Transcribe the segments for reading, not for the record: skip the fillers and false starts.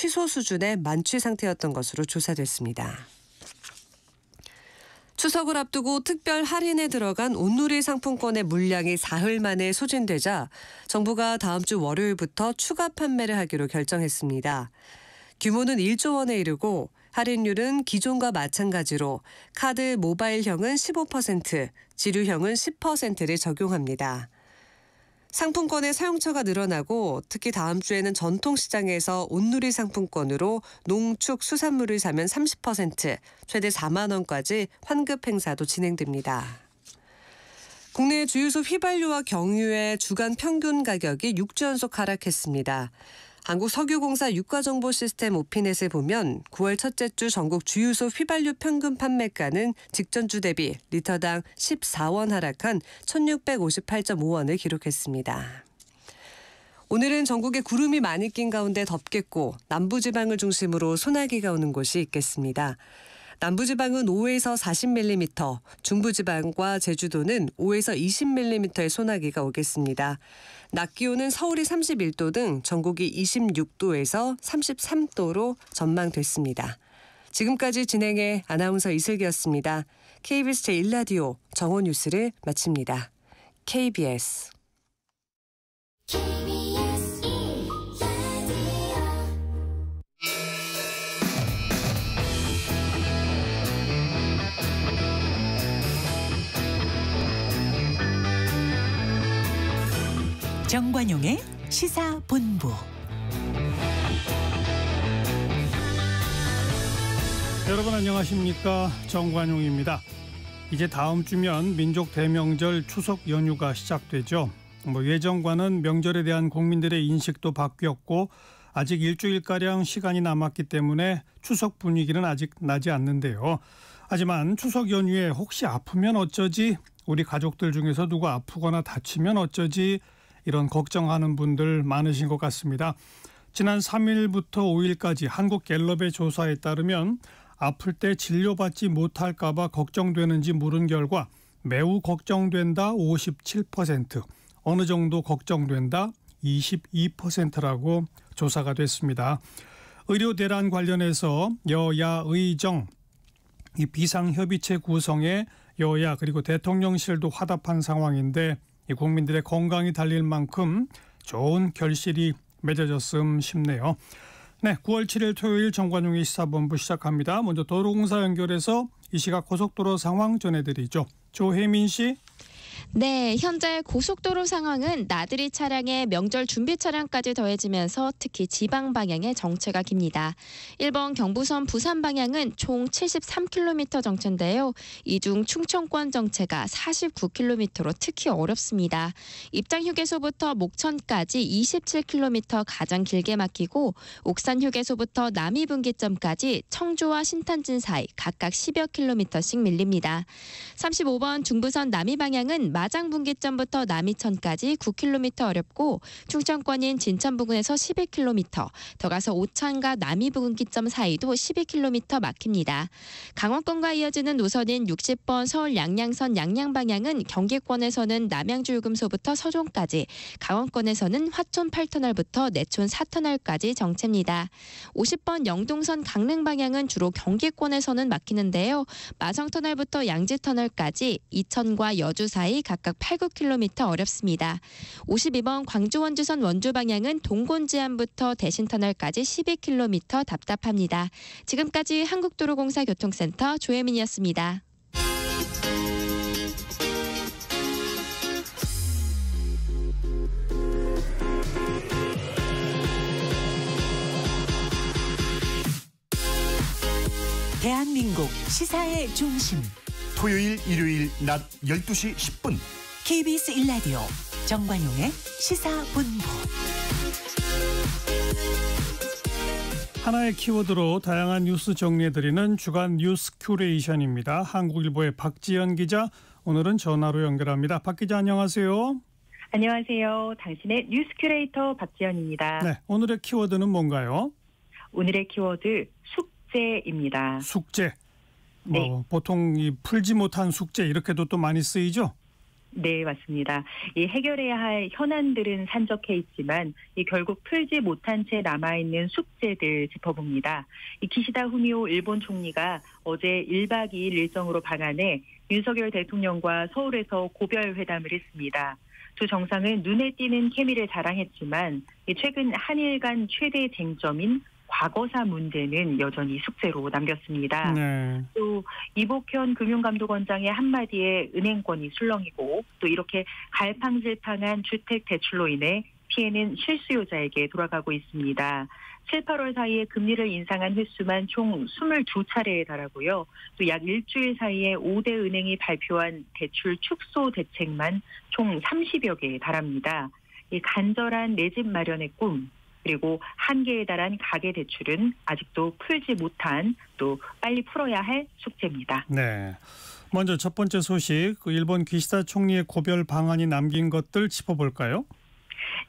취소 수준의 만취 상태였던 것으로 조사됐습니다. 추석을 앞두고 특별 할인에 들어간 온누리 상품권의 물량이 사흘 만에 소진되자 정부가 다음 주 월요일부터 추가 판매를 하기로 결정했습니다. 규모는 1조 원에 이르고 할인율은 기존과 마찬가지로 카드 모바일형은 15%, 지류형은 10%를 적용합니다. 상품권의 사용처가 늘어나고 특히 다음 주에는 전통시장에서 온누리 상품권으로 농축 수산물을 사면 30%, 최대 4만 원까지 환급 행사도 진행됩니다. 국내 주유소 휘발유와 경유의 주간 평균 가격이 6주 연속 하락했습니다. 한국석유공사 유가정보시스템 오피넷을 보면 9월 첫째 주 전국 주유소 휘발유 평균 판매가는 직전주 대비 리터당 14원 하락한 1,658.5원을 기록했습니다. 오늘은 전국에 구름이 많이 낀 가운데 덥겠고 남부지방을 중심으로 소나기가 오는 곳이 있겠습니다. 남부지방은 5에서 40mm, 중부지방과 제주도는 5에서 20mm의 소나기가 오겠습니다. 낮 기온은 서울이 31도 등 전국이 26도에서 33도로 전망됐습니다. 지금까지 진행해 아나운서 이슬기였습니다. KBS 제1라디오 정오뉴스를 마칩니다. KBS 정관용의 시사본부. 여러분 안녕하십니까? 정관용입니다. 이제 다음 주면 민족 대명절 추석 연휴가 시작되죠. 예전과는 명절에 대한 국민들의 인식도 바뀌었고 아직 일주일가량 시간이 남았기 때문에 추석 분위기는 아직 나지 않는데요. 하지만 추석 연휴에 혹시 아프면 어쩌지? 우리 가족들 중에서 누가 아프거나 다치면 어쩌지? 이런 걱정하는 분들 많으신 것 같습니다. 지난 3일부터 5일까지 한국갤럽의 조사에 따르면 아플 때 진료받지 못할까 봐 걱정되는지 물은 결과 매우 걱정된다 57%, 어느 정도 걱정된다 22%라고 조사가 됐습니다. 의료 대란 관련해서 여야 의정, 이 비상협의체 구성에 여야 그리고 대통령실도 화답한 상황인데 이 국민들의 건강이 달릴 만큼 좋은 결실이 맺어졌음 싶네요. 네, 9월 7일 토요일 정관용의 시사본부 시작합니다. 먼저 도로공사 연결해서 이 시각 고속도로 상황 전해드리죠. 조혜민 씨. 네, 현재 고속도로 상황은 나들이 차량에 명절 준비 차량까지 더해지면서 특히 지방 방향의 정체가 깁니다. 1번 경부선 부산 방향은 총 73km 정체인데요. 이 중 충청권 정체가 49km로 특히 어렵습니다. 입장 휴게소부터 목천까지 27km 가장 길게 막히고 옥산 휴게소부터 남이분기점까지 청주와 신탄진 사이 각각 10여 킬로미터씩 밀립니다. 35번 중부선 남이 방향은 마장 분기점부터 남이천까지 9km 어렵고 충청권인 진천 부근에서 11km, 더 가서 오천과 남이 분기점 사이도 12km 막힙니다. 강원권과 이어지는 노선인 60번 서울 양양선 양양 방향은 경기권에서는 남양주요금소부터 서종까지, 강원권에서는 화촌 8터널부터 내촌 4터널까지 정체입니다. 50번 영동선 강릉 방향은 주로 경기권에서는 막히는데요. 마성터널부터 양지터널까지 이천과 여주 사이 각각 8, 9km 어렵습니다. 52번 광주 원주선 원주 방향은 동곤지안부터 대신터널까지 12km 답답합니다. 지금까지 한국도로공사 교통센터 조혜민이었습니다. 대한민국 시사의 중심. 토요일, 일요일 낮 12시 10분 KBS 1라디오 정관용의 시사본부. 하나의 키워드로 다양한 뉴스 정리해드리는 주간 뉴스 큐레이션입니다. 한국일보의 박지연 기자, 오늘은 전화로 연결합니다. 박 기자 안녕하세요. 안녕하세요. 당신의 뉴스 큐레이터 박지연입니다. 네, 오늘의 키워드는 뭔가요? 오늘의 키워드 숙제입니다. 숙제. 네. 보통 이 풀지 못한 숙제 이렇게도 또 많이 쓰이죠? 네, 맞습니다. 이 해결해야 할 현안들은 산적해 있지만 이 결국 풀지 못한 채 남아있는 숙제들 짚어봅니다. 이 기시다 후미오 일본 총리가 어제 1박 2일 일정으로 방한해 윤석열 대통령과 서울에서 고별 회담을 했습니다. 두 정상은 눈에 띄는 케미를 자랑했지만 최근 한일 간 최대 쟁점인 과거사 문제는 여전히 숙제로 남겼습니다. 네. 또 이복현 금융감독원장의 한마디에 은행권이 술렁이고 또 이렇게 갈팡질팡한 주택 대출로 인해 피해는 실수요자에게 돌아가고 있습니다. 7, 8월 사이에 금리를 인상한 횟수만 총 22차례에 달하고요. 또 약 일주일 사이에 5대 은행이 발표한 대출 축소 대책만 총 30여 개에 달합니다. 이 간절한 내 집 마련의 꿈, 그리고 한계에 달한 가계 대출은 아직도 풀지 못한 또 빨리 풀어야 할 숙제입니다. 네. 먼저 첫 번째 소식, 일본 기시다 총리의 고별 방안이 남긴 것들 짚어볼까요?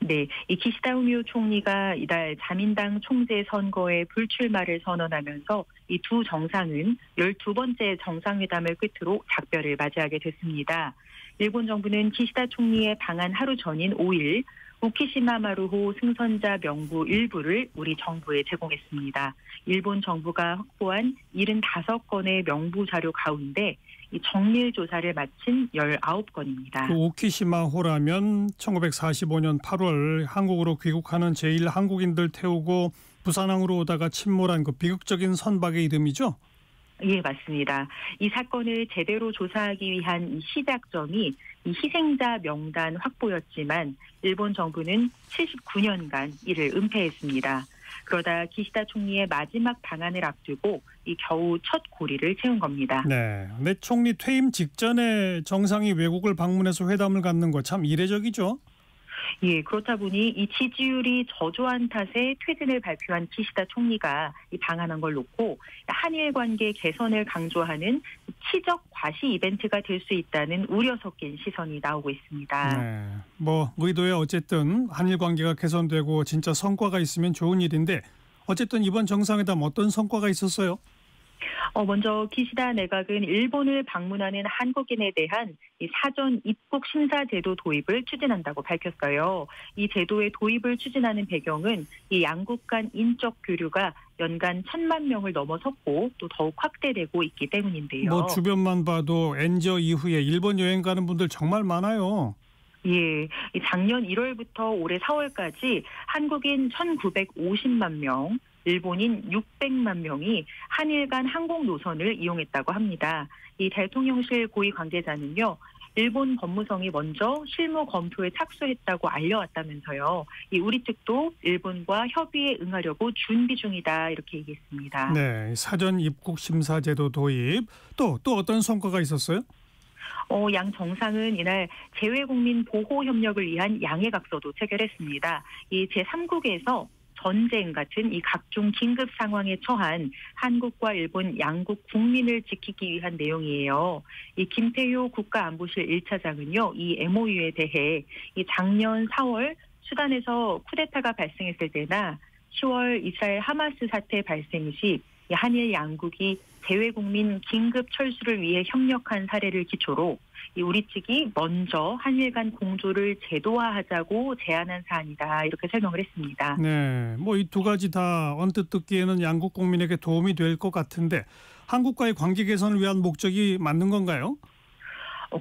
네, 이 기시다 후미오 총리가 이달 자민당 총재 선거에 불출마를 선언하면서 이 두 정상은 12번째 정상회담을 끝으로 작별을 맞이하게 됐습니다. 일본 정부는 기시다 총리의 방한 하루 전인 5일 우키시마 마루호 승선자 명부 일부를 우리 정부에 제공했습니다. 일본 정부가 확보한 75건의 명부 자료 가운데 이 정밀 조사를 마친 19건입니다. 그 오키시마호라면 1945년 8월 한국으로 귀국하는 제1한국인들 태우고 부산항으로 오다가 침몰한 그 비극적인 선박의 이름이죠? 예, 맞습니다. 이 사건을 제대로 조사하기 위한 이 시작점이 이 희생자 명단 확보였지만 일본 정부는 79년간 이를 은폐했습니다. 그러다 기시다 총리의 마지막 방한을 앞두고 이 겨우 첫 고리를 채운 겁니다. 네, 내 총리 퇴임 직전에 정상이 외국을 방문해서 회담을 갖는 거 참 이례적이죠? 예, 그렇다 보니 이 지지율이 저조한 탓에 퇴진을 발표한 기시다 총리가 이 방한한 걸 놓고 한일 관계 개선을 강조하는 치적 과시 이벤트가 될 수 있다는 우려 섞인 시선이 나오고 있습니다. 네, 뭐 의도에 어쨌든 한일 관계가 개선되고 진짜 성과가 있으면 좋은 일인데 어쨌든 이번 정상회담 어떤 성과가 있었어요? 먼저 기시다 내각은 일본을 방문하는 한국인에 대한 이 사전 입국 심사 제도 도입을 추진한다고 밝혔어요. 이 제도의 도입을 추진하는 배경은 이 양국 간 인적 교류가 연간 1,000만 명을 넘어섰고 또 더욱 확대되고 있기 때문인데요. 뭐 주변만 봐도 엔저 이후에 일본 여행 가는 분들 정말 많아요. 예, 작년 1월부터 올해 4월까지 한국인 1,950만 명, 일본인 600만 명이 한일 간 항공 노선을 이용했다고 합니다. 이 대통령실 고위 관계자는요, 일본 법무성이 먼저 실무 검토에 착수했다고 알려왔다면서요. 이 우리 측도 일본과 협의에 응하려고 준비 중이다 이렇게 얘기했습니다. 네, 사전 입국 심사 제도 도입 또 어떤 성과가 있었어요? 양 정상은 이날 재외국민 보호 협력을 위한 양해각서도 체결했습니다. 이 제3국에서 전쟁 같은 이 각종 긴급 상황에 처한 한국과 일본 양국 국민을 지키기 위한 내용이에요. 이 김태효 국가안보실 1차장은요, 이 MOU에 대해 이 작년 4월 수단에서 쿠데타가 발생했을 때나 10월 이스라엘 하마스 사태 발생 시 한일 양국이 재외국민 긴급 철수를 위해 협력한 사례를 기초로 우리 측이 먼저 한일 간 공조를 제도화하자고 제안한 사안이다 이렇게 설명을 했습니다. 네, 뭐 이 두 가지 다 언뜻 듣기에는 양국 국민에게 도움이 될 것 같은데 한국과의 관계 개선을 위한 목적이 맞는 건가요?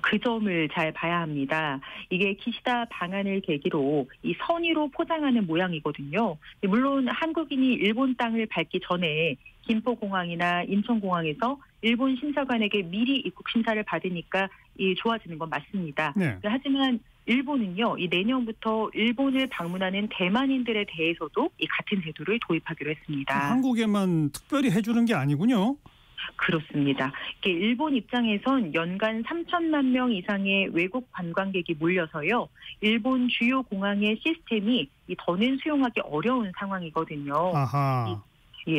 그 점을 잘 봐야 합니다. 이게 기시다 방한을 계기로 이 선의로 포장하는 모양이거든요. 물론 한국인이 일본 땅을 밟기 전에 김포공항이나 인천공항에서 일본 심사관에게 미리 입국 심사를 받으니까 좋아지는 건 맞습니다. 네. 하지만 일본은요, 이 내년부터 일본을 방문하는 대만인들에 대해서도 이 같은 제도를 도입하기로 했습니다. 한국에만 특별히 해주는 게 아니군요. 그렇습니다. 일본 입장에선 연간 3천만 명 이상의 외국 관광객이 몰려서요. 일본 주요 공항의 시스템이 더는 수용하기 어려운 상황이거든요. 아하.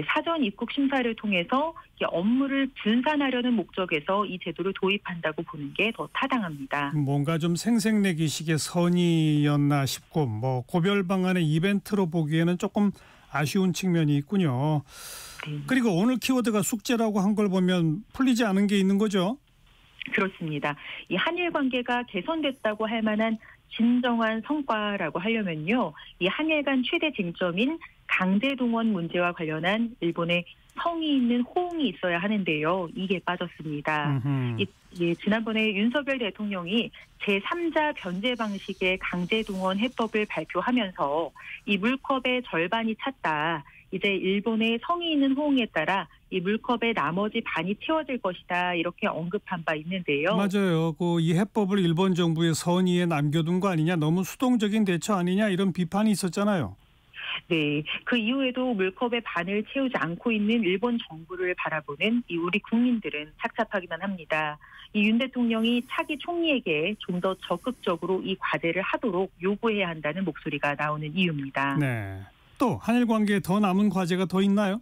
사전 입국 심사를 통해서 업무를 분산하려는 목적에서 이 제도를 도입한다고 보는 게 더 타당합니다. 뭔가 좀 생색내기식의 선의였나 싶고 뭐 고별 방안의 이벤트로 보기에는 조금 아쉬운 측면이 있군요. 네. 그리고 오늘 키워드가 숙제라고 한 걸 보면 풀리지 않은 게 있는 거죠? 그렇습니다. 이 한일 관계가 개선됐다고 할 만한 진정한 성과라고 하려면요. 이 한일 간 최대 쟁점인 강제동원 문제와 관련한 일본의 성의 있는 호응이 있어야 하는데요. 이게 빠졌습니다. 지난번에 윤석열 대통령이 제3자 변제 방식의 강제동원 해법을 발표하면서 이 물컵의 절반이 찼다. 이제 일본의 성의 있는 호응에 따라 이 물컵의 나머지 반이 채워질 것이다. 이렇게 언급한 바 있는데요. 맞아요. 이 해법을 일본 정부의 선의에 남겨둔 거 아니냐, 너무 수동적인 대처 아니냐 이런 비판이 있었잖아요. 네, 그 이후에도 물컵의 반을 채우지 않고 있는 일본 정부를 바라보는 이 우리 국민들은 착잡하기만 합니다. 이 윤 대통령이 차기 총리에게 좀 더 적극적으로 이 과제를 하도록 요구해야 한다는 목소리가 나오는 이유입니다. 네. 또 한일 관계에 더 남은 과제가 더 있나요?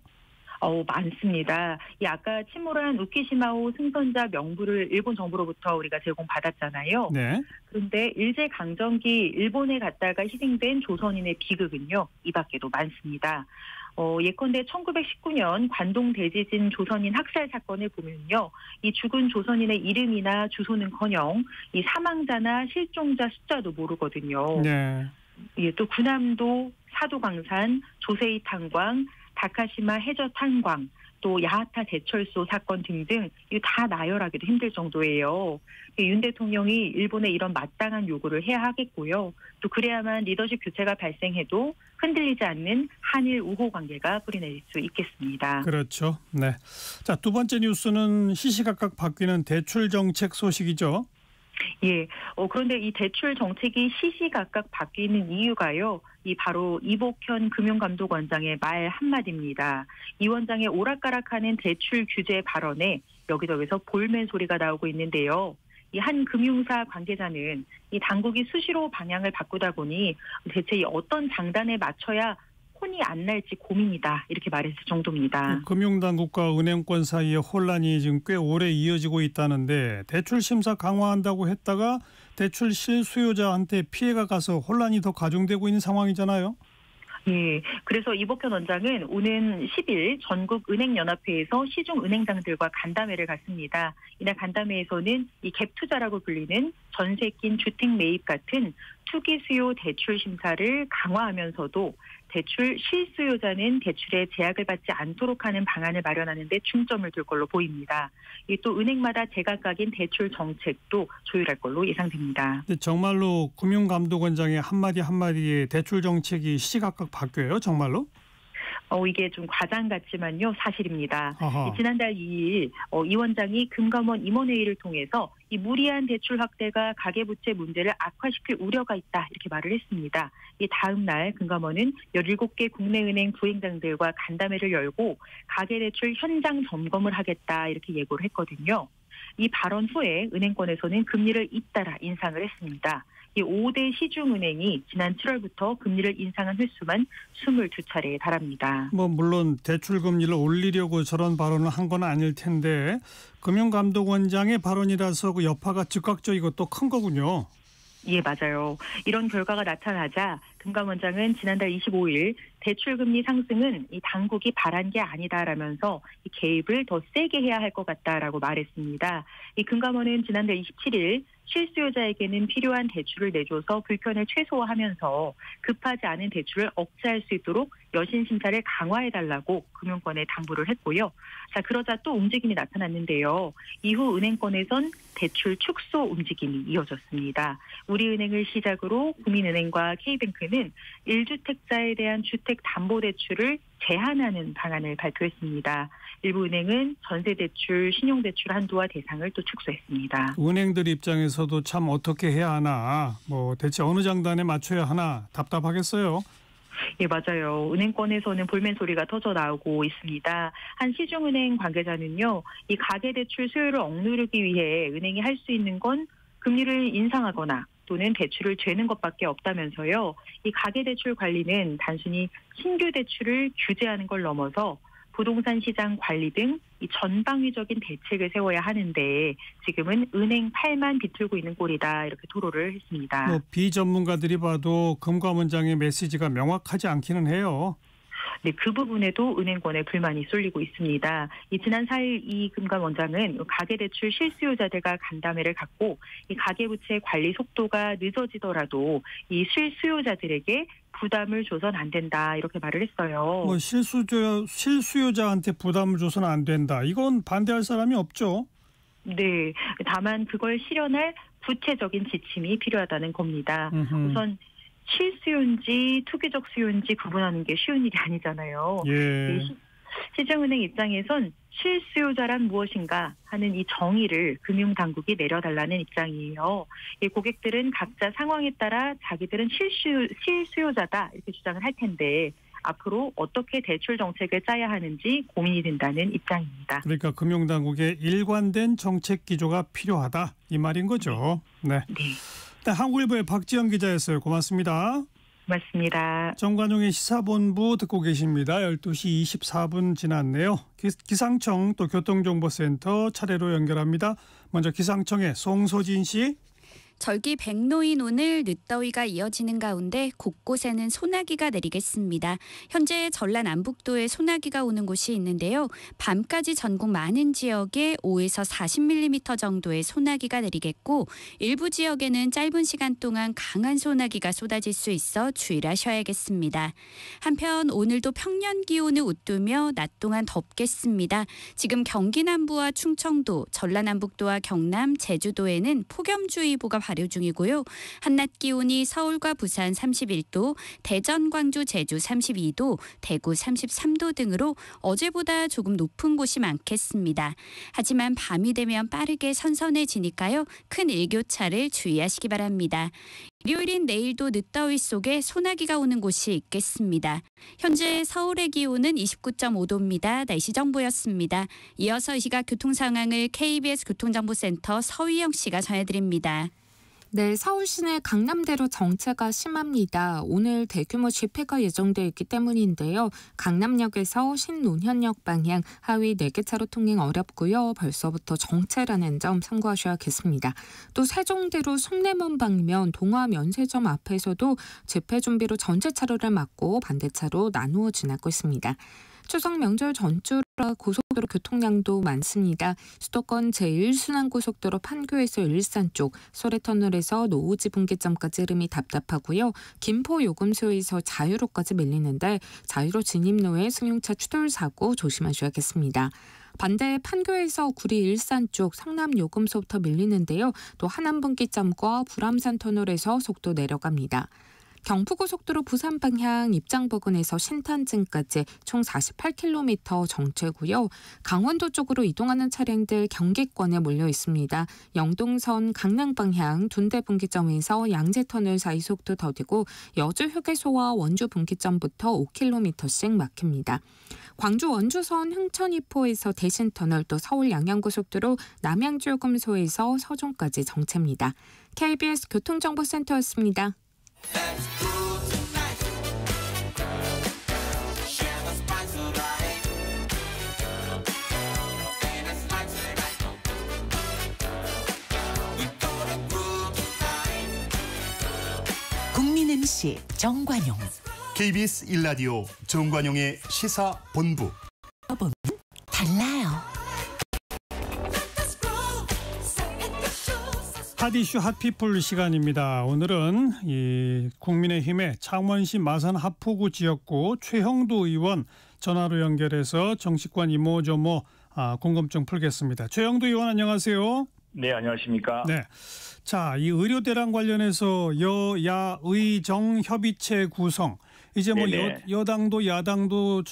많습니다. 아까 침몰한 우키시마호 승선자 명부를 일본 정부로부터 우리가 제공받았잖아요. 네. 그런데 일제강점기 일본에 갔다가 희생된 조선인의 비극은요. 이 밖에도 많습니다. 예컨대 1919년 관동 대지진 조선인 학살 사건을 보면요. 이 죽은 조선인의 이름이나 주소는커녕 이 사망자나 실종자 숫자도 모르거든요. 네. 또 군함도 사도광산, 조세이 탄광, 다카시마 해저 탄광, 또 야하타 제철소 사건 등등 이거 다 나열하기도 힘들 정도예요. 윤 대통령이 일본에 이런 마땅한 요구를 해야 하겠고요. 또 그래야만 리더십 교체가 발생해도 흔들리지 않는 한일 우호 관계가 뿌리내릴 수 있겠습니다. 그렇죠. 네. 자, 두 번째 뉴스는 시시각각 바뀌는 대출 정책 소식이죠. 예. 그런데 이 대출 정책이 시시각각 바뀌는 이유가요. 바로 이복현 금융감독원장의 말 한마디입니다. 이 원장의 오락가락하는 대출 규제 발언에 여기저기서 볼멘 소리가 나오고 있는데요. 이 한 금융사 관계자는 이 당국이 수시로 방향을 바꾸다 보니 대체 어떤 장단에 맞춰야 혼이 안 날지 고민이다. 이렇게 말했을 정도입니다. 금융당국과 은행권 사이에 혼란이 지금 꽤 오래 이어지고 있다는데 대출 심사 강화한다고 했다가 대출 실수요자한테 피해가 가서 혼란이 더 가중되고 있는 상황이잖아요. 예. 그래서 이복현 원장은 오는 10일 전국은행연합회에서 시중은행장들과 간담회를 갖습니다. 이날 간담회에서는 이 갭투자라고 불리는 전세 낀 주택 매입 같은 투기 수요 대출 심사를 강화하면서도 대출 실수요자는 대출에 제약을 받지 않도록 하는 방안을 마련하는 데 중점을 둘 걸로 보입니다. 또 은행마다 제각각인 대출 정책도 조율할 걸로 예상됩니다. 정말로 금융감독원장의 한마디 한마디에 대출 정책이 시시각각 바뀌어요? 정말로? 이게 좀 과장 같지만요. 사실입니다. 아하. 지난달 2일 이 원장이 금감원 임원회의를 통해서 이 무리한 대출 확대가 가계부채 문제를 악화시킬 우려가 있다. 이렇게 말을 했습니다. 이 다음 날 금감원은 17개 국내은행 부행장들과 간담회를 열고 가계대출 현장 점검을 하겠다. 이렇게 예고를 했거든요. 이 발언 후에 은행권에서는 금리를 잇따라 인상을 했습니다. 이 5대 시중은행이 지난 7월부터 금리를 인상한 횟수만 22차례에 달합니다. 물론 대출 금리를 올리려고 저런 발언을 한 건 아닐 텐데 금융감독원장의 발언이라서 그 여파가 즉각적이고 또 큰 거군요. 예, 맞아요. 이런 결과가 나타나자 금감원장은 지난달 25일 대출금리 상승은 이 당국이 바란 게 아니다라면서 이 개입을 더 세게 해야 할 것 같다라고 말했습니다. 이 금감원은 지난달 27일 실수요자에게는 필요한 대출을 내줘서 불편을 최소화하면서 급하지 않은 대출을 억제할 수 있도록 여신 심사를 강화해달라고 금융권에 당부를 했고요. 자, 그러자 또 움직임이 나타났는데요. 이후 은행권에선 대출 축소 움직임이 이어졌습니다. 우리은행을 시작으로 국민은행과 K뱅크는 1주택자에 대한 주택담보대출을 제한하는 방안을 발표했습니다. 일부 은행은 전세대출, 신용대출 한도와 대상을 또 축소했습니다. 은행들 입장에서도 참 어떻게 해야 하나, 대체 어느 장단에 맞춰야 하나 답답하겠어요. 예, 맞아요. 은행권에서는 볼멘 소리가 터져 나오고 있습니다. 한 시중은행 관계자는요, 이 가계대출 수요를 억누르기 위해 은행이 할 수 있는 건 금리를 인상하거나 또는 대출을 죄는 것밖에 없다면서요. 이 가계대출 관리는 단순히 신규 대출을 규제하는 걸 넘어서 부동산 시장 관리 등 이 전방위적인 대책을 세워야 하는데 지금은 은행 팔만 비틀고 있는 꼴이다. 이렇게 토로를 했습니다. 비전문가들이 봐도 금감원장의 메시지가 명확하지 않기는 해요. 네, 그 부분에도 은행권에 불만이 쏠리고 있습니다. 이 지난 4일 이 금감원장은 가계대출 실수요자들과 간담회를 갖고 이 가계부채 관리 속도가 늦어지더라도 이 실수요자들에게 부담을 줘선 안 된다 이렇게 말을 했어요. 뭐 실수요자한테 부담을 줘서는 안 된다. 이건 반대할 사람이 없죠. 네, 다만 그걸 실현할 구체적인 지침이 필요하다는 겁니다. 우선 실수요인지 투기적 수요인지 구분하는 게 쉬운 일이 아니잖아요. 예. 시중은행 입장에선 실수요자란 무엇인가 하는 이 정의를 금융당국이 내려달라는 입장이에요. 이 고객들은 각자 상황에 따라 자기들은 실수요자다 이렇게 주장을 할 텐데 앞으로 어떻게 대출 정책을 짜야 하는지 고민이 된다는 입장입니다. 그러니까 금융당국의 일관된 정책 기조가 필요하다 이 말인 거죠. 네. 네. 한국일보의 박지영 기자였어요. 고맙습니다. 고맙습니다. 정관용의 시사본부 듣고 계십니다. 12시 24분 지났네요. 기상청 또 교통정보센터 차례로 연결합니다. 먼저 기상청의 송소진 씨. 절기 백로인 오늘 늦더위가 이어지는 가운데 곳곳에는 소나기가 내리겠습니다. 현재 전라 남북도에 소나기가 오는 곳이 있는데요. 밤까지 전국 많은 지역에 5에서 40mm 정도의 소나기가 내리겠고 일부 지역에는 짧은 시간 동안 강한 소나기가 쏟아질 수 있어 주의를 하셔야겠습니다. 한편 오늘도 평년 기온을 웃도며 낮 동안 덥겠습니다. 지금 경기 남부와 충청도, 전라 남북도와 경남, 제주도에는 폭염주의보가 발효 중이고요. 한낮 기온이 서울과 부산 31도, 대전, 광주, 제주 32도, 대구 33도 등으로 어제보다 조금 높은 곳이 많겠습니다. 하지만 밤이 되면 빠르게 선선해지니까요. 큰 일교차를 주의하시기 바랍니다. 일요일인 내일도 늦더위 속에 소나기가 오는 곳이 있겠습니다. 현재 서울의 기온은 29.5도입니다. 날씨 정보였습니다. 이어서 이 시각 교통 상황을 KBS 교통정보센터 서희영 씨가 전해드립니다. 네, 서울 시내 강남대로 정체가 심합니다. 오늘 대규모 집회가 예정되어 있기 때문인데요. 강남역에서 신논현역 방향 하위 4개 차로 통행 어렵고요. 벌써부터 정체라는 점 참고하셔야겠습니다. 또 세종대로 숭례문 방면 동화면세점 앞에서도 집회 준비로 전체 차로를 막고 반대차로 나누어 지나고 있습니다. 추석 명절 전주라 고속도로 교통량도 많습니다. 수도권 제1순환고속도로 판교에서 일산 쪽, 소래터널에서 노오지 분기점까지 흐름이 답답하고요. 김포 요금소에서 자유로까지 밀리는데 자유로 진입로에 승용차 추돌 사고 조심하셔야겠습니다. 반대 판교에서 구리 일산 쪽 성남 요금소부터 밀리는데요. 또 하남 분기점과 불암산 터널에서 속도 내려갑니다. 경부고속도로 부산 방향 입장 부근에서 신탄층까지 총 48km 정체고요. 강원도 쪽으로 이동하는 차량들 경기권에 몰려 있습니다. 영동선 강릉 방향 둔대 분기점에서 양재터널 사이 속도 더디고 여주 휴게소와 원주 분기점부터 5km씩 막힙니다. 광주 원주선 흥천이포에서 대신터널 또 서울 양양고속도로 남양주요금소에서 서종까지 정체입니다. KBS 교통정보센터였습니다. 국민 MC 정관용. KBS 1라디오 정관용의 시사본부. 달라요. 핫이슈 핫피플 시간입니다. 오늘은 이 국민의힘의 창원시 마산 하포구 지역구 최형두 의원 전화로 연결해서 정치권 이모저모 궁금증 풀겠습니다. 최형두 의원 안녕하세요. 네, 안녕하십니까. 네. 자, 이 의료대란 관련해서 여야 의정 협의체 구성. 이제 뭐 여당도 야당도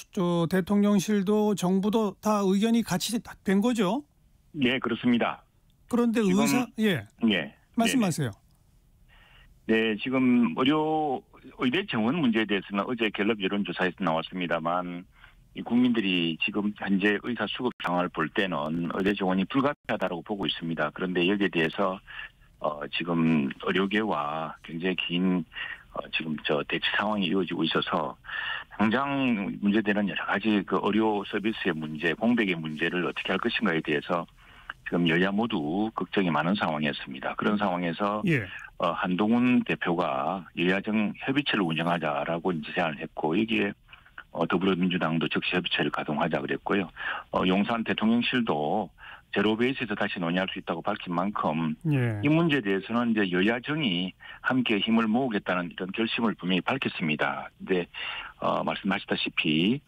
대통령실도 정부도 다 의견이 같이 된 거죠? 네, 그렇습니다. 그런데 말씀하세요. 네, 지금 의대 정원 문제에 대해서는 어제 갤럽 여론조사에서 나왔습니다만 이 국민들이 지금 현재 의사 수급 상황을 볼 때는 의대 정원이 불가피하다고 보고 있습니다. 그런데 여기에 대해서 지금 의료계와 굉장히 긴 지금 대치 상황이 이어지고 있어서 당장 문제되는 여러 가지 그 의료 서비스의 문제, 공백의 문제를 어떻게 할 것인가에 대해서 지금 여야 모두 걱정이 많은 상황이었습니다. 그런 상황에서 한동훈 대표가 여야정 협의체를 운영하자라고 이제 제안을 했고 여기에 더불어민주당도 적시협의체를 가동하자 그랬고요. 용산 대통령실도 제로베이스에서 다시 논의할 수 있다고 밝힌 만큼 예. 이 문제에 대해서는 이제 여야정이 함께 힘을 모으겠다는 이런 결심을 분명히 밝혔습니다. 근데 말씀하셨다시피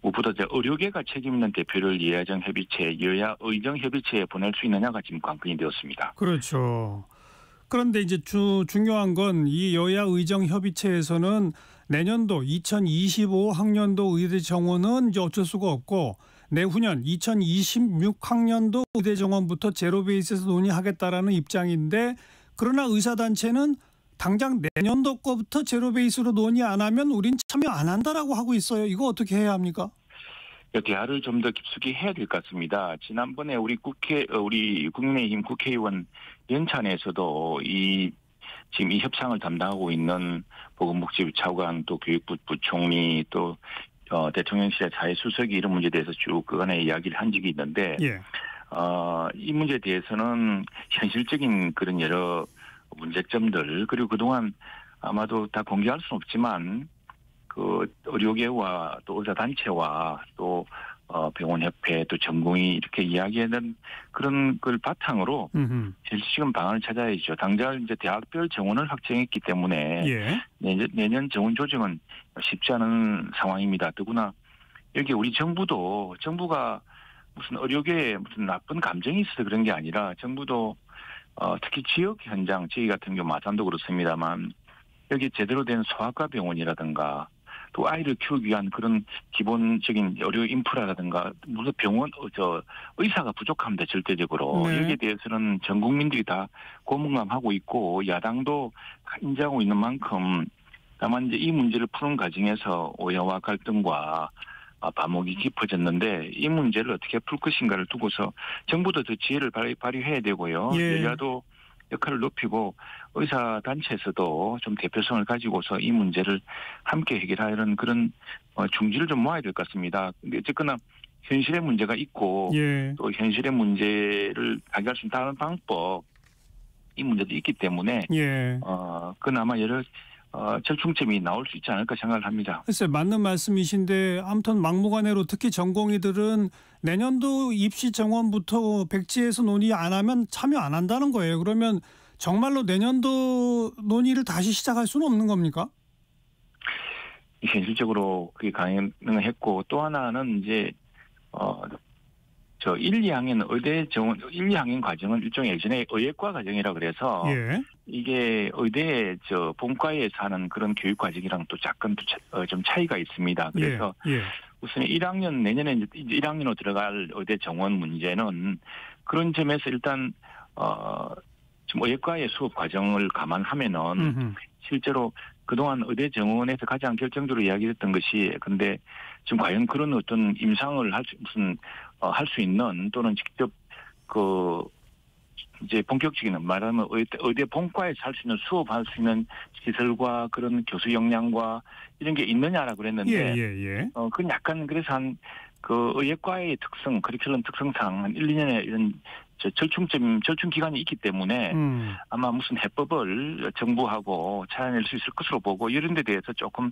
무엇보다 이제 의료계가 책임 있는 대표를 여야정 협의체, 여야 의정 협의체에 보낼 수 있느냐가 지금 관건이 되었습니다. 그렇죠. 그런데 이제 중요한 건 이 여야 의정 협의체에서는 내년도 2025 학년도 의대 정원은 이제 어쩔 수가 없고 내후년 2026학년도 의대 정원부터 제로베이스에서 논의하겠다라는 입장인데 그러나 의사단체는 당장 내년도 거부터 제로베이스로 논의 안 하면 우린 참여 안 한다라고 하고 있어요. 이거 어떻게 해야 합니까? 대화를 좀 더 깊숙이 해야 될 것 같습니다. 지난번에 우리 국민의힘 국회의원 연찬에서도 지금 이 협상을 담당하고 있는 보건복지부 차관 또 교육부 부총리 또 대통령실의 사회수석이 이런 문제에 대해서 쭉 그간에 이야기를 한 적이 있는데 예. 이 문제에 대해서는 현실적인 그런 여러 문제점들 그리고 그동안 아마도 다 공개할 수는 없지만 그 의료계와 또 의사단체와 또 병원협회 또 전공이 이렇게 이야기하는 그런 걸 바탕으로 실시간 방안을 찾아야죠. 당장 이제 대학별 정원을 확정했기 때문에 예. 내년 정원 조정은 쉽지 않은 상황입니다. 더구나 여기 우리 정부가 무슨 의료계에 무슨 나쁜 감정이 있어서 그런 게 아니라 정부도 특히 지역 현장 저희 같은 경우 마산도 그렇습니다만 여기 제대로 된 소아과 병원이라든가 또 아이를 키우기 위한 그런 기본적인 의료 인프라라든가 무슨 병원 의사가 부족합니다. 절대적으로. 네. 여기에 대해서는 전 국민들이 다 고문감하고 있고 야당도 인정하고 있는 만큼 다만 이제 이 문제를 푸는 과정에서 오해와 갈등과 반목이 깊어졌는데 이 문제를 어떻게 풀 것인가를 두고서 정부도 더 지혜를 발휘해야 되고요. 예. 여야도 역할을 높이고 의사단체에서도 좀 대표성을 가지고서 이 문제를 함께 해결하는 그런 중지를 좀 모아야 될 것 같습니다. 근데 어쨌거나 현실의 문제가 있고 예. 또 현실의 문제를 해결할 수 있는 다른 방법 이 문제도 있기 때문에 예. 그나마 여러 절충점이 나올 수 있지 않을까 생각을 합니다. 글쎄 맞는 말씀이신데 아무튼 막무가내로 특히 전공의들은 내년도 입시 정원부터 백지에서 논의 안 하면 참여 안 한다는 거예요. 그러면 정말로 내년도 논의를 다시 시작할 수는 없는 겁니까? 현실적으로 그게 가능했고 또 하나는 이제 1, 2학년 의대 정원 1, 2학년 과정은 일종의 예전에 의예과 과정이라 그래서 예. 이게 의대 본과에서 하는 그런 교육 과정이랑 또 약간 좀 차이가 있습니다. 그래서 예. 우선 1학년 내년에 이제 1학년으로 들어갈 의대 정원 문제는 그런 점에서 일단 지금 의예과의 수업 과정을 감안하면은 실제로 그동안 의대 정원에서 가장 결정적으로 이야기했던 것이 근데 지금 과연 그런 어떤 임상을 할 수 있는 또는 직접 이제 본격적인 말하면 의대 본과에서 할 수 있는 수업할 수 있는 시설과 그런 교수 역량과 이런 게 있느냐라고 그랬는데 그건 약간 그래서 그 의예과의 특성, 커리큘럼 특성상 한 1, 2년에 이런 절충 기간이 있기 때문에 아마 무슨 해법을 정부하고 찾아낼 수 있을 것으로 보고 이런 데 대해서 조금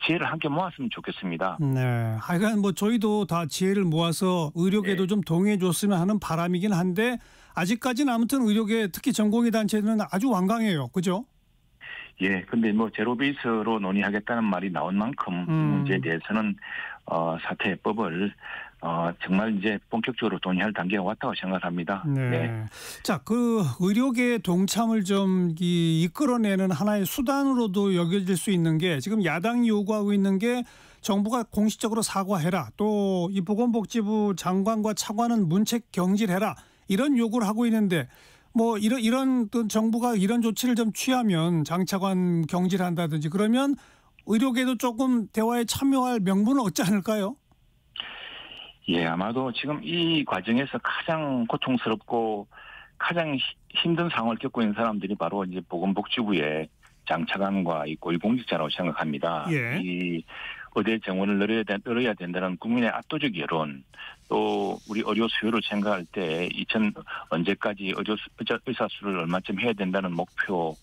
지혜를 함께 모았으면 좋겠습니다. 네. 하여간 저희도 다 지혜를 모아서 의료계도 네. 좀 동의해 줬으면 하는 바람이긴 한데 아직까지는 아무튼 의료계 특히 전공의 단체는 아주 완강해요. 그죠? 예. 근데 제로베이스로 논의하겠다는 말이 나온 만큼 이 문제에 대해서는 사퇴 해법을 정말 이제 본격적으로 논의할 단계가 왔다고 생각합니다. 네. 자, 그 의료계의 동참을 좀 이끌어내는 하나의 수단으로도 여겨질 수 있는 게 지금 야당이 요구하고 있는 게 정부가 공식적으로 사과해라. 또 이 보건복지부 장관과 차관은 문책 경질해라. 이런 요구를 하고 있는데 이런 또 정부가 이런 조치를 좀 취하면 장차관 경질한다든지 그러면 의료계도 조금 대화에 참여할 명분을 얻지 않을까요? 예, 아마도 지금 이 과정에서 가장 고통스럽고 가장 힘든 상황을 겪고 있는 사람들이 바로 이제 보건복지부의 장차관과 이 고위공직자라고 생각합니다. 예. 이 의대 정원을 늘어야 된다는 국민의 압도적 여론, 또 우리 의료 수요를 생각할 때 언제까지 의사 수를 얼마쯤 해야 된다는 목표,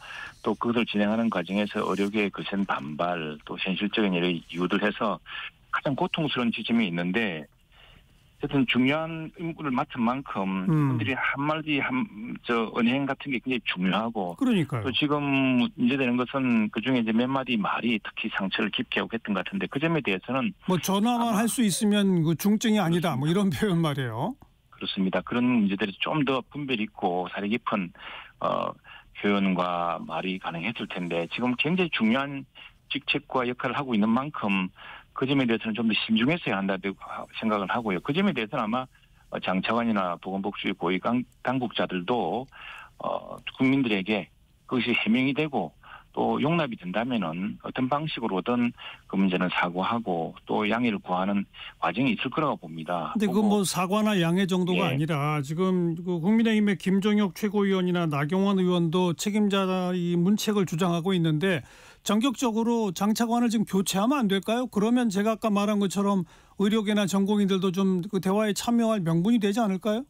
또 그것을 진행하는 과정에서 의료계의 거센 반발, 또 현실적인 여러 이유들 해서 가장 고통스러운 지점이 있는데 어쨌든 중요한 임무를 맡은 만큼 분들이 한마디 언행 같은 게 굉장히 중요하고 그러니까요. 또 지금 문제되는 것은 그중에 이제 몇 마디 말이 특히 상처를 깊게 하고 했던 것 같은데 그 점에 대해서는 뭐 전화만 할 수 있으면 그 중증이 아니다. 뭐 이런 표현 말이에요. 그렇습니다. 그런 문제들이 좀 더 분별 있고 사려 깊은 표현과 말이 가능했을 텐데 지금 굉장히 중요한 직책과 역할을 하고 있는 만큼 그 점에 대해서는 좀 더 신중했어야 한다고 생각을 하고요. 그 점에 대해서는 아마 장차관이나 보건복지부 고위 당국자들도 국민들에게 그것이 해명이 되고 또 용납이 된다면은 어떤 방식으로든 그 문제는 사과하고 또 양해를 구하는 과정이 있을 거라고 봅니다. 근데 그 뭐 사과나 양해 정도가 아니라 지금 그 국민의힘의 김종혁 최고위원이나 나경원 의원도 책임자 이 문책을 주장하고 있는데 전격적으로 장차관을 지금 교체하면 안 될까요? 그러면 제가 아까 말한 것처럼 의료계나 전공인들도 좀 그 대화에 참여할 명분이 되지 않을까요?